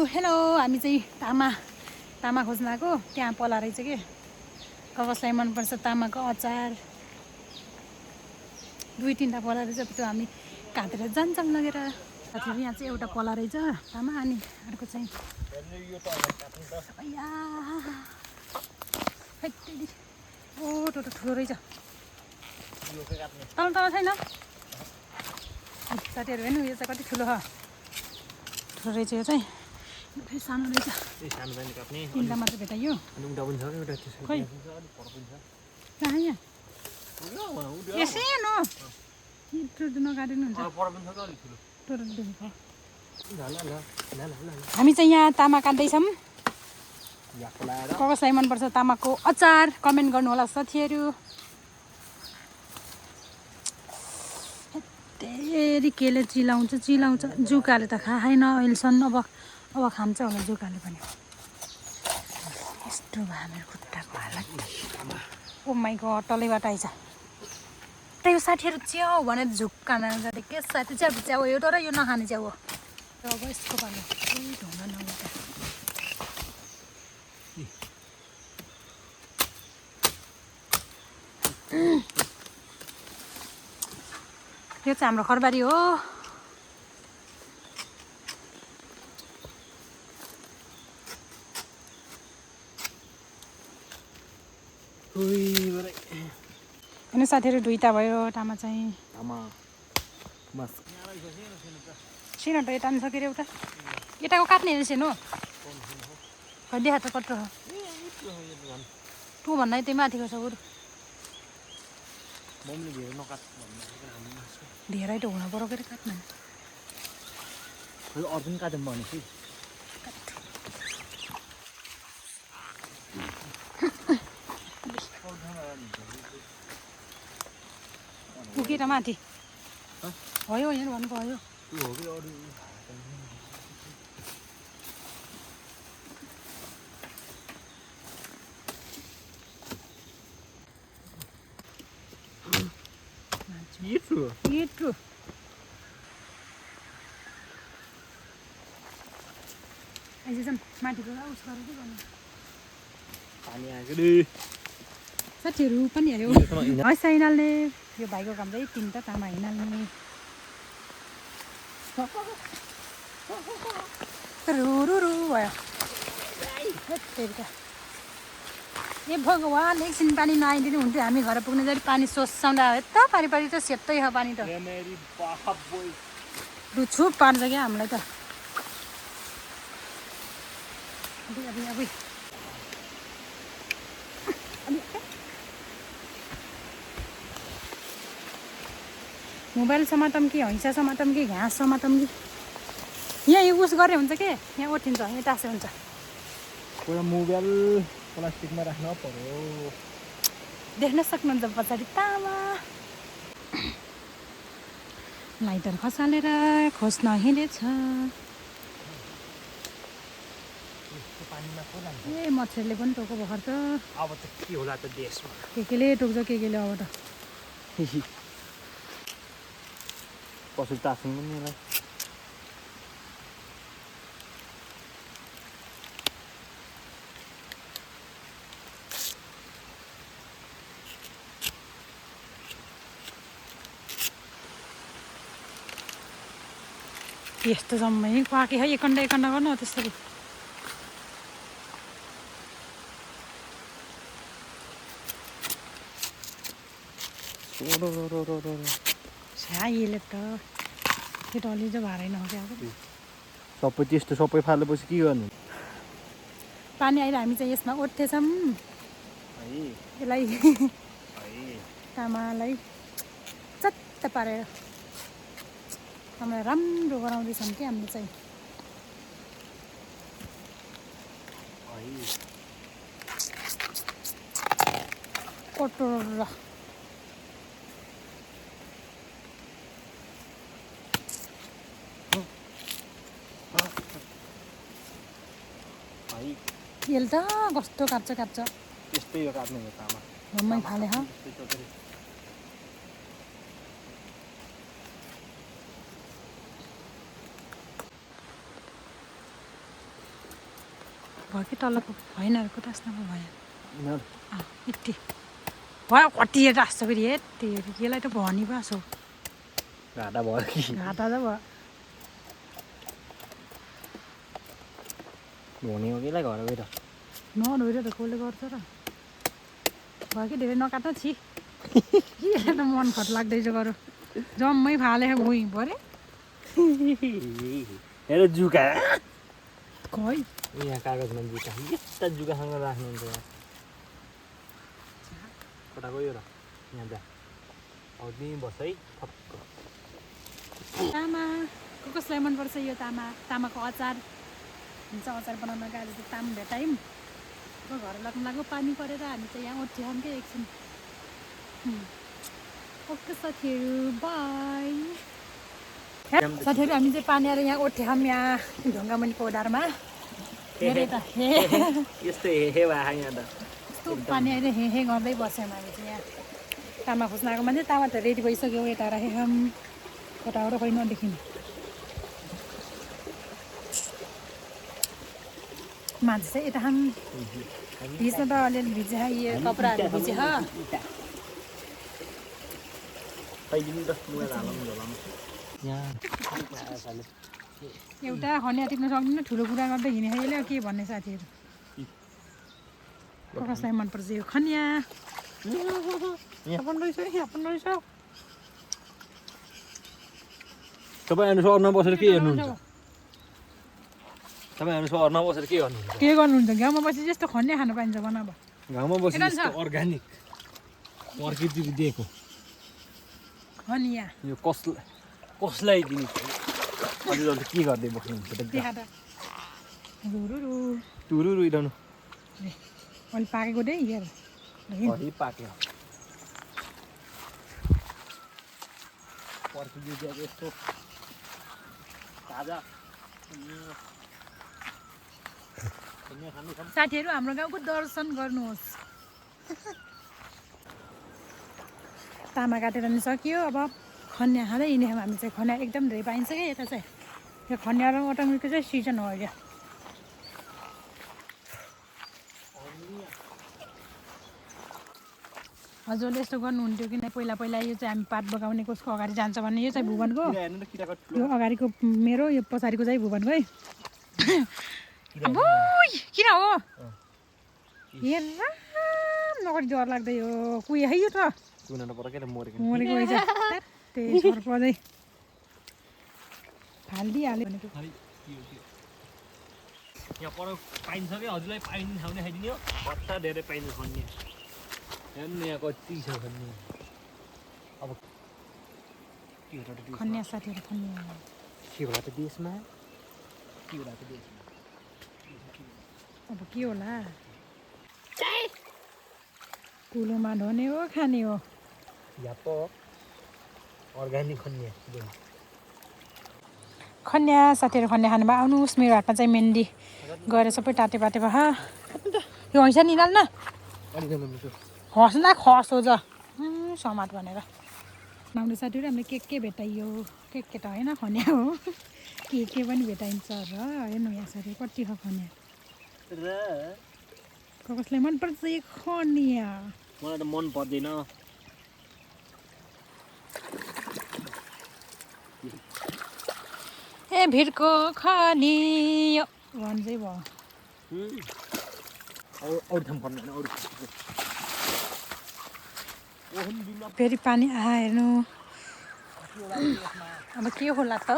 Hello हामी चाहिँ तामा खोज्न आएको त्यहाँ पला रहेछ के कसलाई मनपर्छ तामाको अचार 2-3टा पला रहेछ त्यो हामी काटेर जान्छौँ लगेर साथीहरू यहाँ चाहिँ एउटा पला रहेछ तामा अनि अर्को चाहिँ ओ टोटो ठुलो रहेछ तल छैन साथीहरू हेर्नु यो चाहिँ कति ठुलो ठुलो रहेछ यो चाहिँ फेरि सानो रहेछ तिनवटा मात्र भेटाइयो खोइ कहाँ यहाँ यसै नो नकाटिनु हुन्छ हामी चाहिँ यहाँ तामा काट्दैछौँ कसलाई मनपर्छ तामाको अचार कमेन्ट गर्नु होला साथीहरू तेरी केले चिलाउँछ जुकाले त खाएन अहिलेसम्म अब खान्छ होला जुकाले पनि यस्तो भयो मेरो खुट्टाको हालत ओ माइ गड तलैबाट आइछ त्यही साथीहरू च्याउ भनेर झुक्कान जाँदै के साथी च्याउ यो तर यो नखाने च्याउ हो अब यसको पानी ढुङ्गा नहुँदा यो चाहिँ हाम्रो खरबारी हो हेर्नु साथीहरू दुईटा भयो तामा चाहिँ सिन त यता नि सक्यो एउटा यताको काट्ने रहेछ नो खै देखा त कत्रो तँ भन्दा त्यही माथिको छ बरु धेरै त हुन पर्यो के काट्नु अर्जुन काटौँ भनेपछि पुगेर माथि भयो यहाँ भन्नु भयो Itu. Aja sam, mati ko aus गरेर के गर्नु पानी आएको दे साथीहरू पनि आयो हैसा हिनाल्ने यो भाइको काम चाहिँ 3टा तामा हिनाल्ने रुरुरु भयो हेत्तेरिका ए भगवान एकछिन पानी नआइदिनु हुन्थ्यो हामी घर पुग्ने जति पानी सोच्साउँदा यता पारी त सेतै छ पानी त छुप पार्छ क्या हामीलाई त मोबाइल समातम कि हैसा समातम कि घाँस समातम कि यहाँ उस गरे हुन्छ के यहाँ ओठिन्छ यहाँ टाँसे हुन्छ पुरा मोबाइल प्लास्टिकमा राख्न पर्यो देख्न सक्नुहुन्छ पछाडि तामा लाइटर खसालेर खोज्न हिँडेछ ए मच्छरले पनि टोको भर्छ अब त के होला त देशमा केले टोक्छ केले अब त पशु टास्नु पनि होला यस्तो जम्मै पाके है एकन्डा गर्नु त्यसरी यसले त त्यो टली चाहिँ भारै नहुँदैन सबै त्यस्तो सबै फालेपछि के गर्नु पानी आएर हामी चाहिँ यसमा ओठ्थेछौँ यसलाई तामालाई चट्ट पारेर हामीलाई राम्रो गराउँदैछौँ कि हामीले चाहिँ कटोरा यसले त कस्तो काट्छ त्यस्तै हो काट्ने हो तामा घुम्मै फाले भयो कि तलको होइन कुदास्नको भयो यिनीहरू यति भयो कति राख्छ फेरि यति यसलाई त भनी बास हो घाटा भयो कि घाटा त भयो धोनी हो कि घर गएर नधोएर त कसले गर्छ र भयो कि धेरै नकाट्नु छि के त मन खट लाग्दैछ गरौँ जम्मै फाले गइ परे हेर जुका खै यहाँ कागजमा जुका यस्ता जुकासँग राख्नुहुन्छ यहाँ कता गयो र यहाँ जा अब त्यहीँ बस है ठक्क तामा कसलाई मनपर्छ यो तामाको अचार हुन्छ अचार बनाउन गाडी चाहिँ ताम भेटायौँ घर लाग्नु लाग्यो पानी परेर हामी चाहिँ यहाँ ओछ्याउँ कि एकछिन ओके साथीहरू बाई साथीहरू हामी चाहिँ पानी आएर यहाँ ओठ्याउँ यहाँ ढुङ्गामुनि पौधारमा हेरे त हे यस्तै हे भए यहाँ त यस्तो पानी आएर हे गर्दै बस्यौँ हामी चाहिँ यहाँ तामा खोज्न आएको मान्छे तामा त रेडी भइसक्यो यता राखेँ कताबाट खै नदेखिनु मान्छे चाहिँ यता हामी भिज्न त अलिअलि भिजे यो कपडाहरू भिजे एउटा खनिया टिप्न सक्दैन ठुलो कुरा गर्दै हिँडेको यसले के भन्ने साथीहरू कसलाई मनपर्छ यो खनिया तपाईँहरू सहरमा बसेर के हेर्नुहुन्छ तपाईँहरू सहरमा बसेर के गर्नुहुन्छ के गर्नुहुन्छ गाउँमा बसी जस्तो खनिया खानु पाइन्छ बनाब गाउँमा बसेर अर्ग्यानिक प्रकृतिले दिएको खनिया यो कसलाई दिने अझै के गर्दै बस्नुहुन्छ देखा त टुरु रुइरहनु अहिले पाकेको दे यार हरि पाक्यो प्रकृति दिएको यस्तो ताजा साथीहरू हाम्रो गाउँको दर्शन गर्नुहोस् तामा काटेर नि सकियो अब खनिया खाँदै हिँड्यौँ हामी चाहिँ खनिया एकदम धेरै पाइन्छ क्या यता चाहिँ यो खनिया र मटनको चाहिँ सिजन हो अहिले हजुरले यस्तो गर्नुहुन्थ्यो कि पहिला पहिला यो चाहिँ हामी पात बगाउने कसको अगाडि जान्छ भन्ने यो चाहिँ भुवनको यो अगाडिको मेरो यो पछाडिको चाहिँ भुवनको है किन हो हेर नगरी डर लाग्दै हो कुहे है यो त मरेको रहेछ त्यही सर्प चाहिँ फालिदिइहाल्यो भनेको यहाँ पर पाइन्छ कि हजुरलाई पाइने ठाउँले खाइदिने हो भट्टा धेरै पाइन्छ खन्ने हेर्नु यहाँ कति छ खन्ने अब खन्या साथीहरू खन्या के होला त देशमा के होला त देशमा अब के होला कुलोमा ढोने हो खाने हो याप अर्ग्यानिक खन्या खन्या साथीहरू खन्या खानुभयो आउनुहोस् मेरो हातमा चाहिँ मेहन्दी गएर सबै टाटे पाटे भयो यो हैसा निकाल न हँस्दा खस हो ज समात भनेर नाउँले साथीहरू हामीले के भेटाइयो के त होइन खन्या हो के पनि भेटाइन्छ र हेर्नु यहाँ साथी कति हो खन्या कसलाई मनपर्छ यो खनिया मलाई त मन पर्दैन ए भिरको खनियो भन्दै भयो अरू ठाउँ पर्दैन अरू फेरि पानी हेर्नु अब के होला त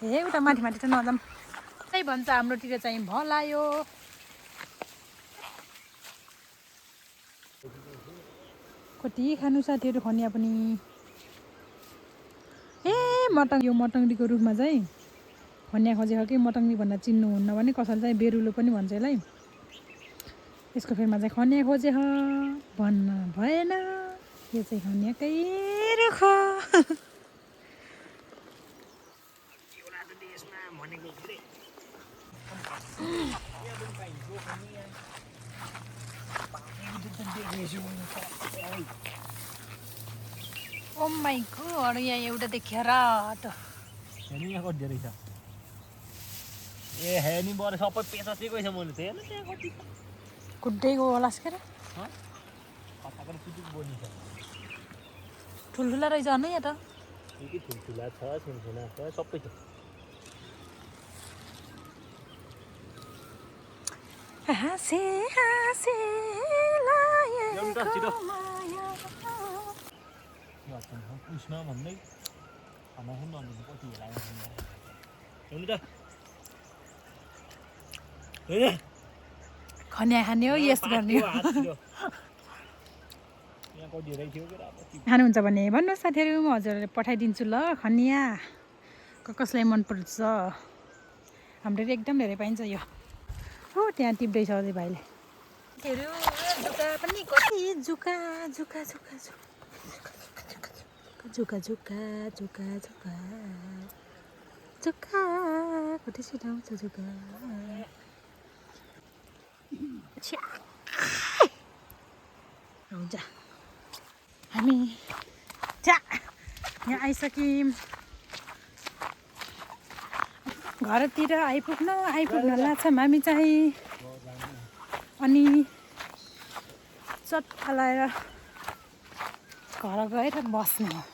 ए उता माथि माथि त नजाऊँ त्यही भन्छ हाम्रोतिर चाहिँ भलायो कति खानु साथीहरू खनिया पनि ए मटङ यो मटङ्गीको रूपमा चाहिँ खनिया खोजेको कि मटङ्गी भन्दा चिन्नुहुन्न भने कसैले चाहिँ बेरुलो पनि भन्छ यसलाई यसको फेरमा चाहिँ खनिया खोजे भन्न भएन यो चाहिँ खनियाकै रुख ओ माई गॉड यहाँ एउटा देखेर त यहाँ कति धेरै छ ए हे नि बरु सबै पेचा चाहिँ छ मैले त हेर्नु त्यहाँ कति कुद्दैको होला के र कताकता सुटुक बोली छ ठुल्ठुला रहेछ अनि यहाँ त के ठुल्ठुला छ सानसाना छ सबै छ हाँसे हाँसे लागेको छिटो माया उष्मा भन्दै खाना खानु नदिनु कति हेर्नु त खन्या खाने हो यस गर्ने हो खानुहुन्छ भने भन्नुहोस् साथीहरू म हजुरहरूले पठाइदिन्छु ल खनिया कसलाई मनपर्छ हाम्रो एकदम धेरै पाइन्छ यो हो त्यहाँ टिप्दैछ अझै भाइले जुका पनि कति जुका जुका जुका जुका जुका जुका जुका जुका कति छिटो आउँछ जुका हुन्छ हामी यहाँ आइसक्यौँ घरतिर आइपुग्न लाग्छौँ हामी चाहिँ अनि चट्ट लाएर घर गएर बस्ने हो